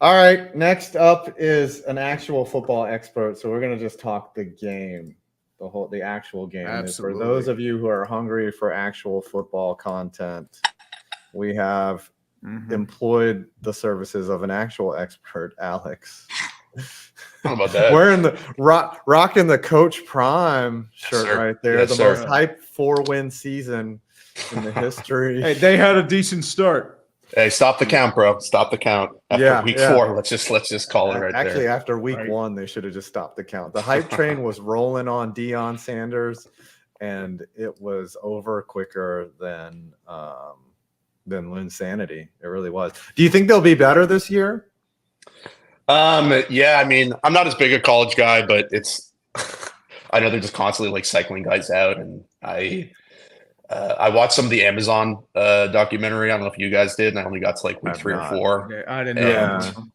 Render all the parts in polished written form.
All right, next up is an actual football expert. So we're going to just talk the game, the actual game. Absolutely. For those of you who are hungry for actual football content, we have employed the services of an actual expert, Alex. How about that? Wearing the rocking the Coach Prime shirt right there. Yes, the most hyped 4-win season in the history. Hey, they had a decent start. Hey, stop the count, bro. Stop the count. After week 4, let's just call it right there. Actually, after week 1, they should have just stopped the count. The hype train was rolling on Deion Sanders, and it was over quicker than Linsanity. It really was. Do you think they'll be better this year? Yeah, I mean, I'm not as big a college guy, but it's I know they're just constantly like cycling guys out, and I watched some of the Amazon documentary. I don't know if you guys did, and I only got to like week 3 or 4. Yeah, I didn't know.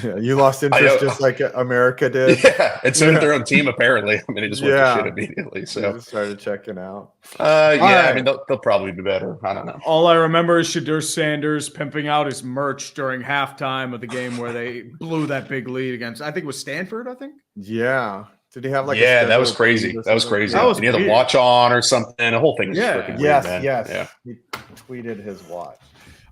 Yeah, you lost interest just like America did. Yeah, and so did their own team apparently. I mean, they just went to shit immediately. So just started checking out. I mean, they'll probably be better. I don't know. All I remember is Shadur Sanders pimping out his merch during halftime of the game where they blew that big lead against, I think it was Stanford, I think. Yeah. Did he have like? Yeah, that was crazy. That was crazy. And he had a watch on or something. The whole thing was freaking weird, man. Yes. Yeah. He tweeted his watch.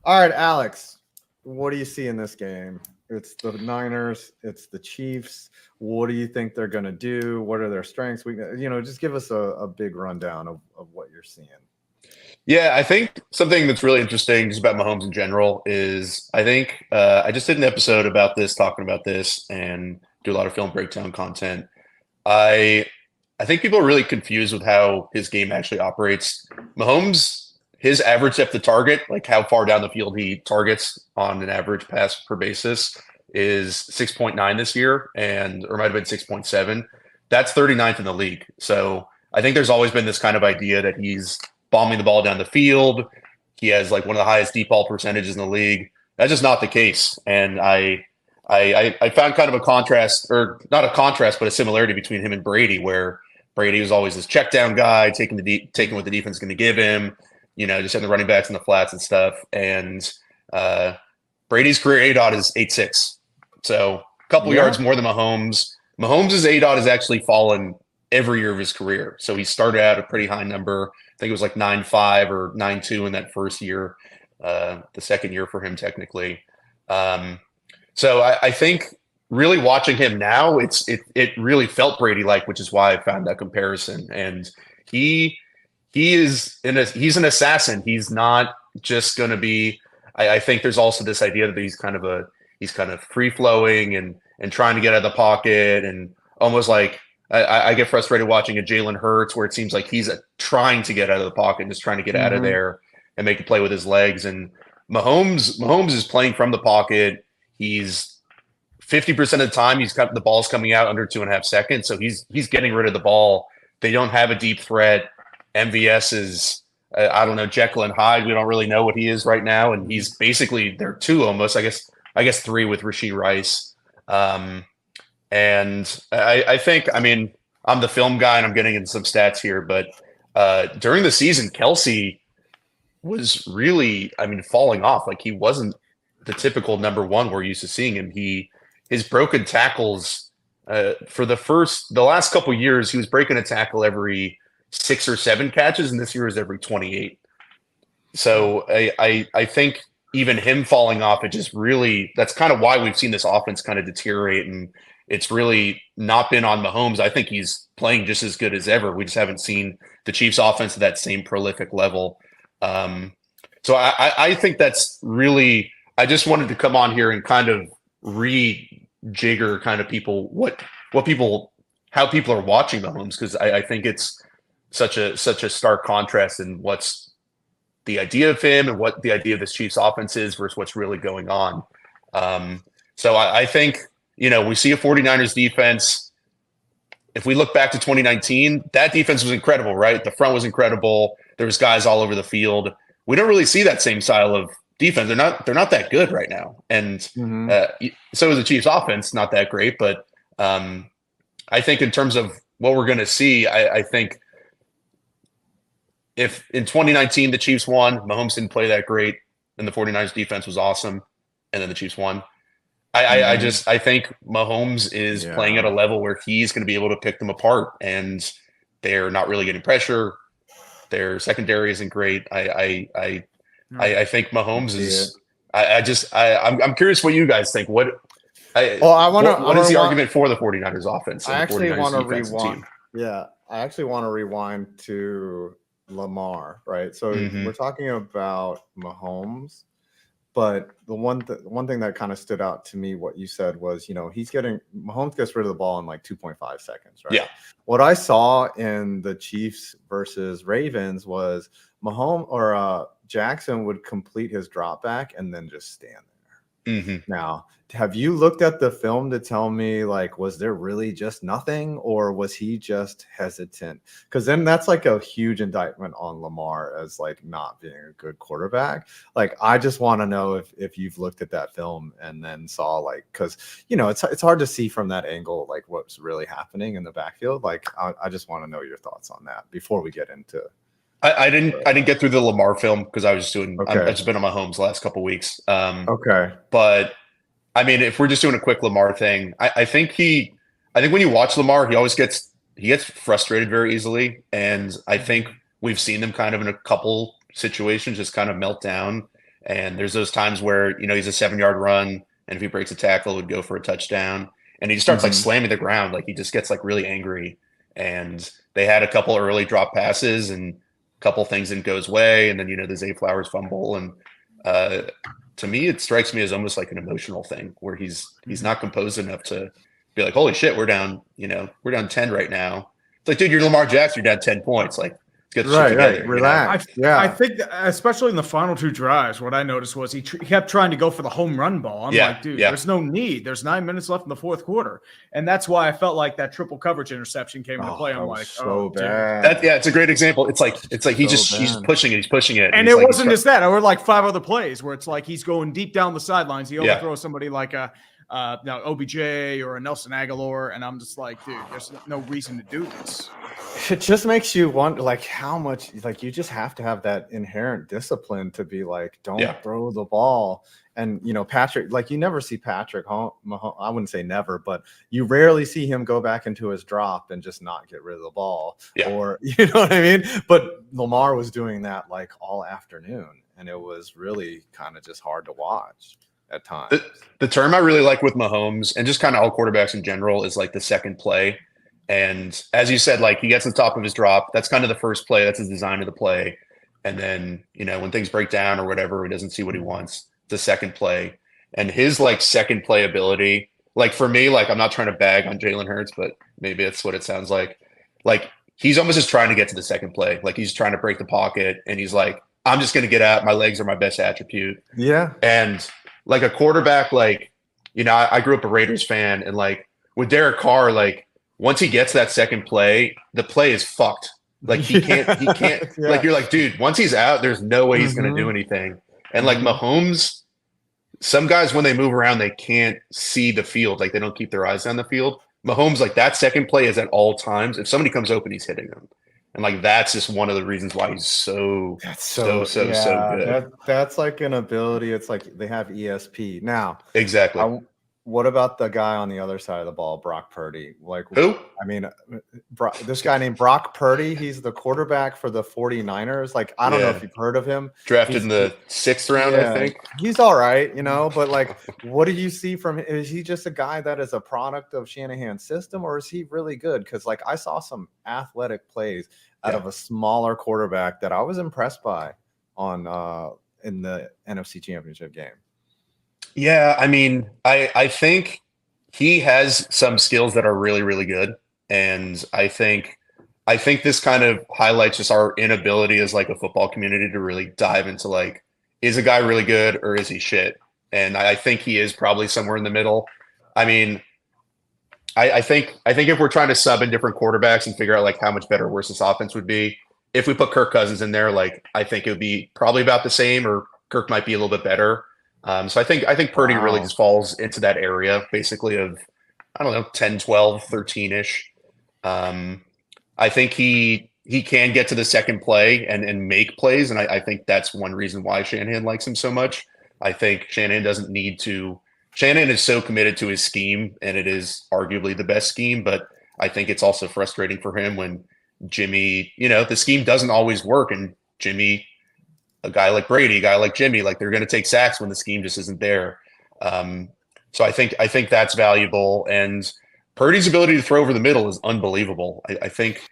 All right, Alex, what do you see in this game? It's the Niners. It's the Chiefs. What do you think they're going to do? What are their strengths? Just give us a big rundown of what you're seeing. Yeah, I think something that's really interesting just about Mahomes in general is I think I just did an episode about this, talking about this, and do a lot of film breakdown content. I think people are really confused with how his game actually operates. Mahomes, his average depth of target, like how far down the field he targets on an average pass per basis, is 6.9 this year, or might have been 6.7. That's 39th in the league. So I think there's always been this kind of idea that he's bombing the ball down the field. He has like one of the highest deep ball percentages in the league. That's just not the case. And I found kind of a contrast, or not a contrast, but a similarity between him and Brady, where Brady was always this check down guy, taking what the defense is going to give him, just having the running backs in the flats and stuff. And Brady's career ADOT is 8.6. So a couple yards more than Mahomes. Mahomes' ADOT has actually fallen every year of his career. So he started out a pretty high number. I think it was like 9.5 or 9.2 in that first year, the second year for him technically. So I think really watching him now, it really felt Brady-like, which is why I found that comparison. And he's an assassin. He's not just going to be. I think there's also this idea that he's kind of free flowing and trying to get out of the pocket, and almost like I get frustrated watching a Jalen Hurts where it seems like he's trying to get out of the pocket, just trying to get out of there and make a play with his legs. And Mahomes is playing from the pocket. He's 50% of the time the ball's coming out under 2.5 seconds. So he's getting rid of the ball. They don't have a deep threat. MVS is, I don't know, Jekyll and Hyde. We don't really know what he is right now. And he's basically, they're 2 almost, I guess 3 with Rashee Rice. And I think, I mean, I'm the film guy and I'm getting into some stats here, but during the season, Kelsey was really, falling off. Like, he wasn't the typical number 1 we're used to seeing him. His broken tackles for the last couple years, he was breaking a tackle every 6 or 7 catches, and this year is every 28. So I think even him falling off, it just really, that's kind of why we've seen this offense kind of deteriorate, and it's really not been on Mahomes. I think he's playing just as good as ever. We just haven't seen the Chiefs offense at that same prolific level. So I think that's really, I just wanted to come on here and kind of rejigger kind of how people are watching Mahomes, because I think it's such a stark contrast in what's the idea of him and what the idea of this Chiefs offense is versus what's really going on. So I think, we see a 49ers defense. If we look back to 2019, that defense was incredible, right? The front was incredible. There was guys all over the field. We don't really see that same style of defense. They're not that good right now. And so is the Chiefs offense, not that great. But I think in terms of what we're going to see, I think if in 2019 the Chiefs won, Mahomes didn't play that great, and the 49ers defense was awesome, and then the Chiefs won. I think Mahomes is playing at a level where he's going to be able to pick them apart, and they're not really getting pressure. Their secondary isn't great. I think Mahomes is. I'm curious what you guys think. What is the argument for the 49ers offense? I actually want to rewind. Yeah, I actually want to rewind to Lamar, right? So we're talking about Mahomes, but the one thing that kind of stood out to me, what you said was, Mahomes gets rid of the ball in like 2.5 seconds, right? Yeah. What I saw in the Chiefs versus Ravens was Mahomes or Jackson would complete his drop back and then just stand there. Now, have you looked at the film to tell me, like, was there really just nothing, or was he just hesitant? Because then that's like a huge indictment on Lamar as like not being a good quarterback. Like, I just want to know if you've looked at that film and then saw, like, because it's hard to see from that angle like what's really happening in the backfield. Like, I just want to know your thoughts on that before we get into. I didn't get through the Lamar film because I was just doing. I've just been on my Mahomes the last couple of weeks. But I mean, if we're just doing a quick Lamar thing, I think when you watch Lamar, he gets frustrated very easily, and I think we've seen him kind of in a couple situations just kind of melt down. And there's those times where he's a 7-yard run, and if he breaks a tackle, it would go for a touchdown, and he just starts like slamming the ground, like he just gets like really angry. And they had a couple early drop passes and couple things didn't go his way, and then the Zay Flowers fumble, and to me it strikes me as almost like an emotional thing where he's not composed enough to be like, holy shit, we're down 10 right now. It's like, dude, you're Lamar Jackson, you're down 10 points, like get the shit together, relax. I think that, especially in the final 2 drives, what I noticed was he kept trying to go for the home run ball. I'm like, dude, there's no need. There's 9 minutes left in the fourth quarter, and that's why I felt like that triple coverage interception came into play. I'm like, so bad. It's a great example. It's like he's pushing it, and it wasn't just that. There were like 5 other plays where it's like he's going deep down the sidelines. He overthrows somebody like a OBJ or a Nelson Aguilar, and I'm just like, dude, there's no reason to do this. It just makes you wonder, like, how much, like, you just have to have that inherent discipline to be like, don't throw the ball. And Patrick, like, you never see Patrick Mahomes, I wouldn't say never, but you rarely see him go back into his drop and just not get rid of the ball, or you know what I mean. But Lamar was doing that like all afternoon, and it was really kind of just hard to watch at times. The term I really like with Mahomes and just kind of all quarterbacks in general is like the second play. And as you said, like, he gets to the top of his drop. That's kind of the first play. That's his design of the play. And then, when things break down or whatever, he doesn't see what he wants, the second play. And his like second play ability, like for me, like, I'm not trying to bag on Jalen Hurts, but maybe it's what it sounds like. Like, he's almost just trying to get to the second play. Like, he's trying to break the pocket, and he's like, I'm just going to get out. My legs are my best attribute. Yeah. And like a quarterback, like, I grew up a Raiders fan, and like with Derek Carr, like, once he gets that second play, the play is fucked. Like, he can't, like, you're like, dude, once he's out, there's no way he's going to do anything. And like Mahomes, some guys, when they move around, they can't see the field. Like, they don't keep their eyes on the field. Mahomes, like, that second play is at all times. If somebody comes open, he's hitting them. And like, that's just one of the reasons why he's so good. That's like an ability. It's like they have ESP now. Exactly. What about the guy on the other side of the ball, Brock Purdy? Like, who? I mean, this guy named Brock Purdy. He's the quarterback for the 49ers. Like, I don't know if you've heard of him. Drafted in the 6th round, I think. He's all right, but like, what do you see from him? Is he just a guy that is a product of Shanahan's system, or is he really good? Because like, I saw some athletic plays out of a smaller quarterback that I was impressed by in the NFC Championship game. Yeah, I mean, I think he has some skills that are really, really good. And I think this kind of highlights just our inability as like a football community to really dive into like, is a guy really good or is he shit? And I think he is probably somewhere in the middle. I mean, I think if we're trying to sub in different quarterbacks and figure out like how much better or worse this offense would be, if we put Kirk Cousins in there, like, I think it would be probably about the same, or Kirk might be a little bit better. So I think Purdy really just falls into that area, basically, of, I don't know, 10, 12, 13-ish. I think he can get to the second play and make plays, and I think that's one reason why Shanahan likes him so much. I think Shanahan doesn't need to Shanahan is so committed to his scheme, and it is arguably the best scheme, but I think it's also frustrating for him when Jimmy, the scheme doesn't always work, and Jimmy, a guy like Brady, a guy like Jimmy, like they're going to take sacks when the scheme just isn't there. So I think that's valuable, and Purdy's ability to throw over the middle is unbelievable. I think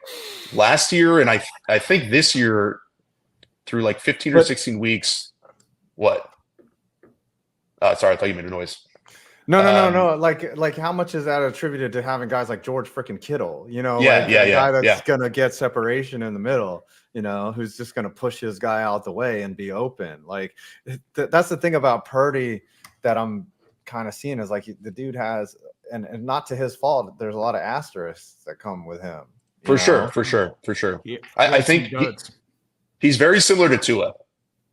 last year, and I think this year, through like 15 or 16 weeks, what? Sorry, I thought you made a noise. No. Like how much is that attributed to having guys like George freaking Kittle? A guy that's gonna get separation in the middle. Who's just gonna push his guy out the way and be open. Like that's the thing about Purdy that I'm kind of seeing is like the dude has, and not to his fault. There's a lot of asterisks that come with him. For sure. Yeah, I think he's very similar to Tua.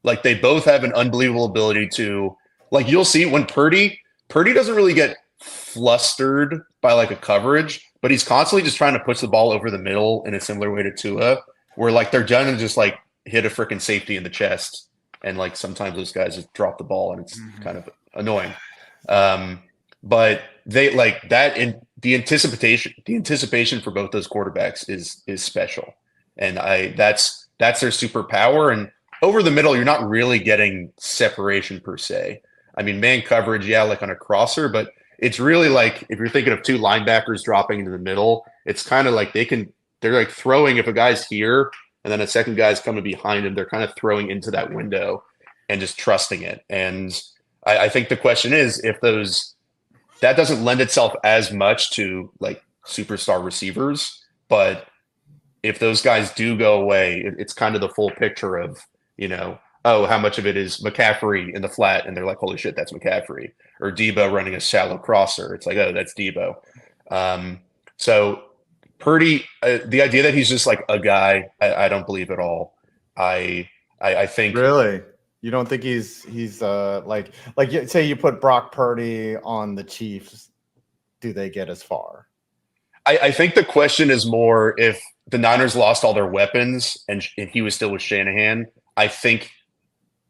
Like they both have an unbelievable ability to. Like you'll see when Purdy doesn't really get flustered by like a coverage, but he's constantly just trying to push the ball over the middle in a similar way to Tua, where like they're done and just like hit a freaking safety in the chest. And like sometimes those guys just drop the ball and it's kind of annoying. But they like that in the anticipation for both those quarterbacks is special. And that's their superpower. And over the middle, you're not really getting separation per se. I mean, man coverage, like on a crosser, but it's really like if you're thinking of two linebackers dropping into the middle, it's kind of like they're like throwing if a guy's here and then a second guy's coming behind him, they're kind of throwing into that window and just trusting it. And I think the question is if that doesn't lend itself as much to like superstar receivers, but if those guys do go away, it's kind of the full picture of, how much of it is McCaffrey in the flat, and they're like, holy shit, that's McCaffrey, or Debo running a shallow crosser. It's like, oh, that's Debo. So Purdy, the idea that he's just like a guy, I don't believe at all. I think really, you don't think he's like say you put Brock Purdy on the Chiefs, do they get as far? I think the question is more if the Niners lost all their weapons and he was still with Shanahan. I think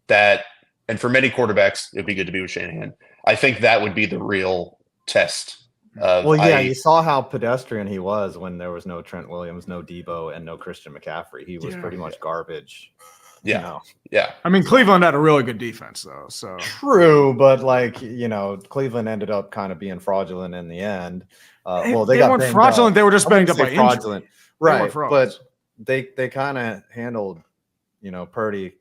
that, and for many quarterbacks, it'd be good to be with Shanahan. I think that would be the real test. You saw how pedestrian he was when there was no Trent Williams, no Debo, and no Christian McCaffrey. He was pretty much garbage. Yeah. I mean, Cleveland had a really good defense, though. So true, but Cleveland ended up kind of being fraudulent in the end. They weren't fraudulent. They were just banged up by fraudulent, injury. Right? But they kind of handled, Purdy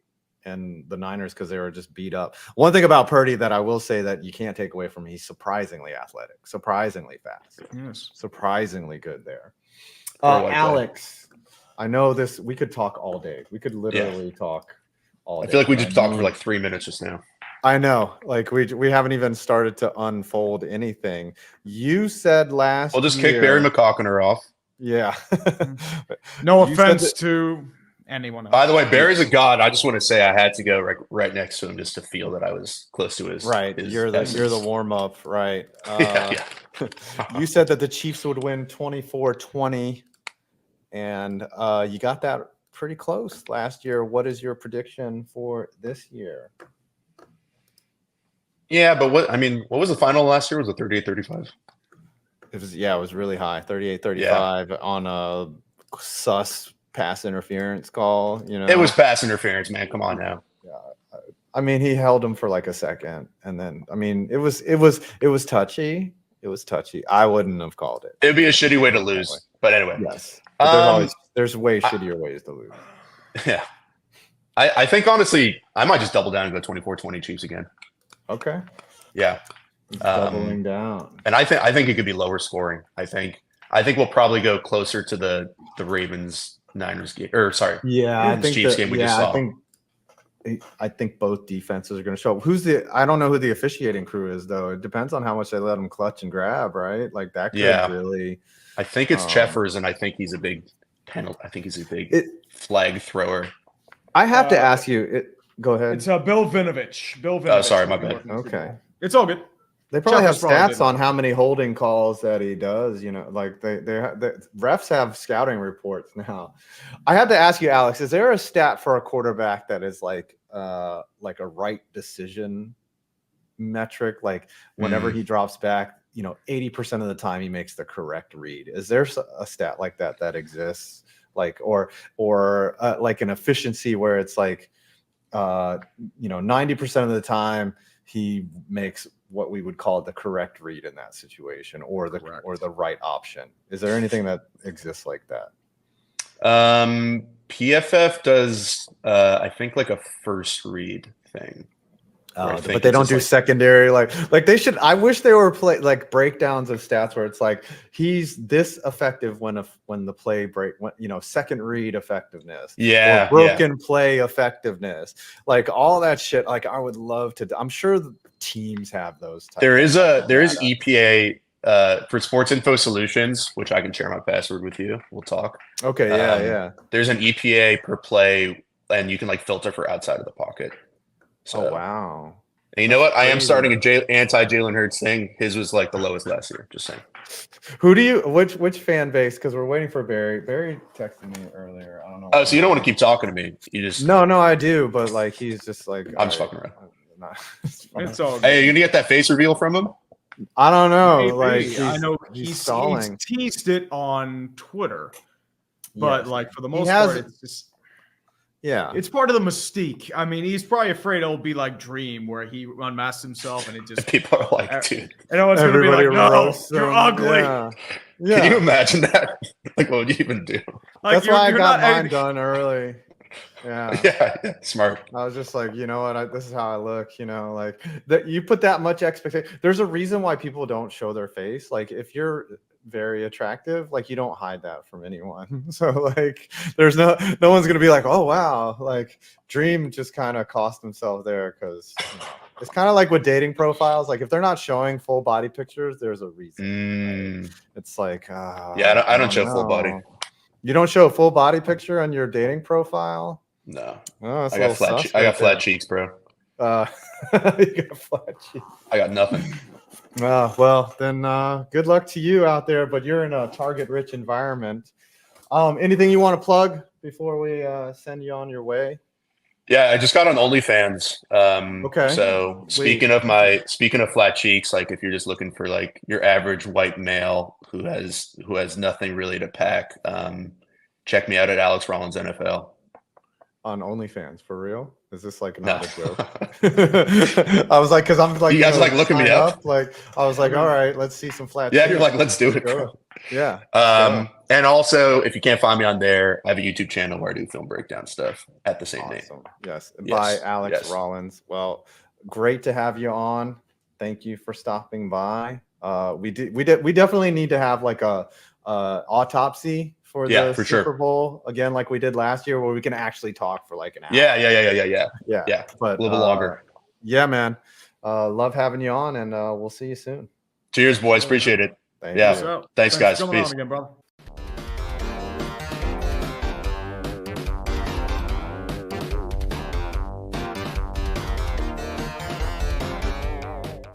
and the Niners because they were just beat up. One thing about Purdy that I will say that you can't take away from him, he's surprisingly athletic, surprisingly fast, surprisingly good there. Alex, I know this. We could talk all day. We could literally talk all day. I feel like we just talked for like 3 minutes just now. I know. Like we haven't even started to unfold anything. You said last We'll just kick Barry McCockiner off. Yeah. No offense to anyone else. By the way, Barry's a god. I just want to say I had to go right next to him just to feel that I was close to his. Right. You're the warm up. Right. You said that the Chiefs would win 24-20. And you got that pretty close last year. What is your prediction for this year? Yeah, but what was the final last year? Was it 38-35? It was really high, 38-35 on a sus pass interference call. It was pass interference, man. Come on now. Yeah, I mean, he held him for like a second, and then it was touchy. It was touchy. I wouldn't have called it. It'd be a shitty way to lose, but anyway. Yes, but there's way shittier ways to lose. Yeah, I think honestly, I might just double down and go 24-20 Chiefs again. Okay. Yeah. Doubling down. And I think it could be lower scoring. I think we'll probably go closer to the Ravens Niners game, or sorry, Chiefs game we just saw. I think both defenses are going to show up. I don't know who the officiating crew is though. It depends on how much they let them clutch and grab, right? Like that could really. I think it's Cheffers, and I think he's a big penalty. I think he's a big flag thrower. I have to ask you. Go ahead. It's Bill Vinovich. Oh, sorry, my bad. Okay, it's all good. They probably have stats on how many holding calls that he does. Like the refs have scouting reports now. I have to ask you, Alex, is there a stat for a quarterback that is like a right decision metric? Like whenever he drops back, 80% of the time he makes the correct read. Is there a stat like that exists? Like, or like an efficiency where it's like, 90% of the time he makes what we would call the correct read in that situation, or the right option. Is there anything that exists like that? PFF does, I think, like a first read thing. But they don't do secondary. Like they should. I wish they were like breakdowns of stats where it's like he's this effective when the play break, second read effectiveness, or broken play effectiveness, like all that shit. Like I would love to. I'm sure the teams have those. There is EPA for Sports Info Solutions, which I can share my password with you. We'll talk. Okay. Yeah. There's an EPA per play, and you can like filter for outside of the pocket. So, oh wow! And you know what? I am starting a anti-Jalen Hurts thing. His was like the lowest last year. Just saying. Who do you? Which fan base? Because we're waiting for Barry. Barry texted me earlier. I don't know. Oh, so you don't want to keep talking to me? You just no, I do. But like he's just like I'm just fucking around. It's all good. Hey, you gonna get that face reveal from him? I don't know. Maybe. Like I know he's stalling. He's teased it on Twitter, but like for the most part, it's just. Yeah, it's part of the mystique. I mean, he's probably afraid it'll be like Dream, where he unmasks himself and it just people are like, dude, and everyone's gonna be like, "No, you're ugly." Yeah. Can you imagine that? Like, what would you even do? Like, that's why I got mine done early. Yeah. Yeah, smart. I was just like, you know what? This is how I look. Like that. You put that much expectation. There's a reason why people don't show their face. Like, if you're very attractive, like you don't hide that from anyone. So like there's no one's gonna be like, oh wow, like Dream just kind of cost himself there, because it's kind of like with dating profiles. Like if they're not showing full body pictures, there's a reason. Right? It's like I don't show full body. You don't show a full body picture on your dating profile? No. Oh, I got flat cheeks, bro. You got flat cheeks. I got nothing. Well, then good luck to you out there, but you're in a target-rich environment. Anything you want to plug before we send you on your way? Yeah, I just got on OnlyFans. Okay. So speaking of flat cheeks, like if you're just looking for like your average white male who has nothing really to pack, check me out at AlexRollinsNFL. On OnlyFans, for real? Is this like not a joke? I was like, because I'm like, you guys like looking me up. Like, I was like, all right, let's see some flat. Yeah, you're like, let's do it. Yeah. And also, if you can't find me on there, I have a YouTube channel where I do film breakdown stuff at the same name. Yes. By Alex Rollins. Well, great to have you on. Thank you for stopping by. We definitely need to have like a autopsy for the Super Bowl again, like we did last year, where we can actually talk for like an hour. Yeah. But a little bit longer. Yeah, man. Love having you on, and we'll see you soon. Cheers, boys. Appreciate it. Thanks, guys. Peace. Again, brother.